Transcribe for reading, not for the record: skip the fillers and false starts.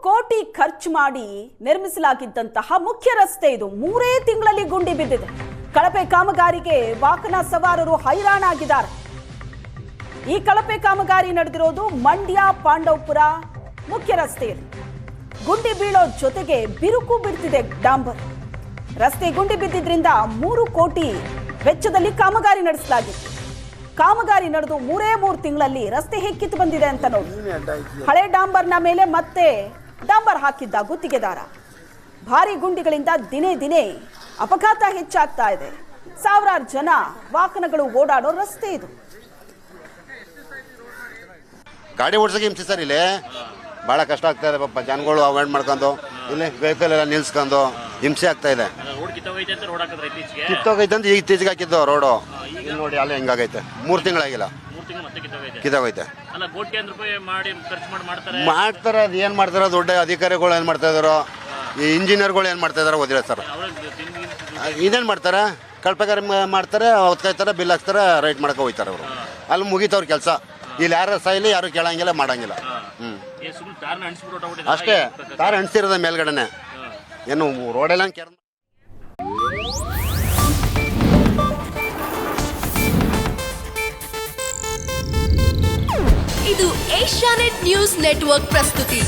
ಕೋಟಿ ಖರ್ಚು ಮಾಡಿ ನಿರ್ಮಿಸಲಾಗಿದ್ದಂತಹ ಮುಖ್ಯ ರಸ್ತೆ ಇದು 3 ತಿಂಗಳಲ್ಲಿ ಗುಂಡಿ ಬಿದ್ದಿದೆ. ಕಳಪೆ ಕಾಮಗಾರಿಗೆ ವಾಹನ ಸವಾರರು ಹೈರಾಣಾಗಿದ್ದಾರೆ. ಈ ಕಳಪೆ ಕಾಮಗಾರಿ ನಡೆದಿರೋದು ಮಂಡ್ಯ ಪಾಂಡವಪುರ ಮುಖ್ಯ ರಸ್ತೆಯಲ್ಲಿ. ಗುಂಡಿ ಬೀಳೋ ಜೊತೆಗೆ ಬಿರುಕು ಬಿಡ್ತಿದೆ ಡಾಂಬರ್. ರಸ್ತೆ ಗುಂಡಿ ಬಿದ್ದಿದ್ರಿಂದ 3 ಕೋಟಿ ವೆಚ್ಚದಲ್ಲಿ ಕಾಮಗಾರಿ ನಡೆಸಲಾಗಿತ್ತು. ಕಾಮಗಾರಿ ನಡೆದು 3 ತಿಂಗಳಲ್ಲಿ ರಸ್ತೆ ಹೇಗಿತ್ತು ಬಂದಿದೆ ಅಂತ ನೋಡಿ. ಹಳೆ ಡಾಂಬರ್ನ ಮೇಲೆ ಮತ್ತೆ ಡಾಂಬರ್ ಹಾಕಿದ್ದ ಗುತ್ತಿಗೆದಾರ. ಭಾರಿ ಗುಂಡಿಗಳಿಂದ ದಿನೇ ದಿನೇ ಅಪಘಾತ ಹೆಚ್ಚಾಗ್ತಾ ಇದೆ. ಸಾವಿರಾರು ಜನ ವಾಹನಗಳು ಓಡಾಡೋ ರಸ್ತೆ ಇದು. ಗಾಡಿ ಓಡಿಸೋಕೆ ಹಿಂಸೆ ಸರ್. ಇಲ್ಲಿ ಭಾಳ ಕಷ್ಟ ಆಗ್ತಾ ಇದೆ ಪಾಪ. ಜನಗಳು ಅವಾಯ್ಡ್ ಮಾಡ್ಕೊಂಡು ಇಲ್ಲಿ ವೆಹಿಕಲ್ ಎಲ್ಲ ನಿಲ್ಸ್ಕೊಂಡು ಹಿಂಸೆ ಆಗ್ತಾ ಇದೆ. ಕಿತ್ತೋಗೈತೆ ಅಂತ ಈಗ ಇತ್ತೀಚೆಗೆ ಹಾಕಿದ್ದು ರೋಡು. ಇಲ್ಲಿ ನೋಡಿ ಅಲ್ಲಿ ಹೆಂಗಾಗೈತೆ. 3 ತಿಂಗಳಾಗಿಲ್ಲ, ಕಿತ್ತೋಗೈತೆ. ಮಾಡ್ತಾರೆ. ಅದು ಏನು ಮಾಡ್ತಾರೆ ದೊಡ್ಡ ಅಧಿಕಾರಿಗಳು ಏನು ಮಾಡ್ತಾ ಇದಾರೋ, ಈ ಇಂಜಿನಿಯರ್ಗಳು ಏನು ಮಾಡ್ತಾ ಇದಾರೋ ಗೊತ್ತಿಲ್ಲ ಸರ್. ಇನ್ನೇನು ಮಾಡ್ತಾರೆ, ಕಳಪೆಗಾರಿ ಮಾಡ್ತಾರೆ, ಹೊತ್ಕಾಯ್ತಾರೆ, ಬಿಲ್ ಹಾಕ್ತಾರೆ, ರೈಟ್ ಮಾಡಕ್ಕೆ ಹೋಗ್ತಾರೆ ಅವರು. ಅಲ್ಲಿ ಮುಗೀತವ್ರ ಕೆಲಸ. ಇಲ್ಲಿ ಯಾರು ಸಾಯಿಲಿ, ಯಾರು ಕೇಳಂಗಿಲ್ಲ, ಮಾಡಂಗಿಲ್ಲ. ಅಷ್ಟೇ, ತಾರ ಅಣಿಸಿರೋದ ಮೇಲ್ಗಡೆನೆ. ಏನು ರೋಡೆಲ್ಲ ಇದು ಏಷ್ಯಾನೆಟ್ ನ್ಯೂಸ್ ನೆಟ್ವರ್ಕ್ ಪ್ರಸ್ತುತಿ.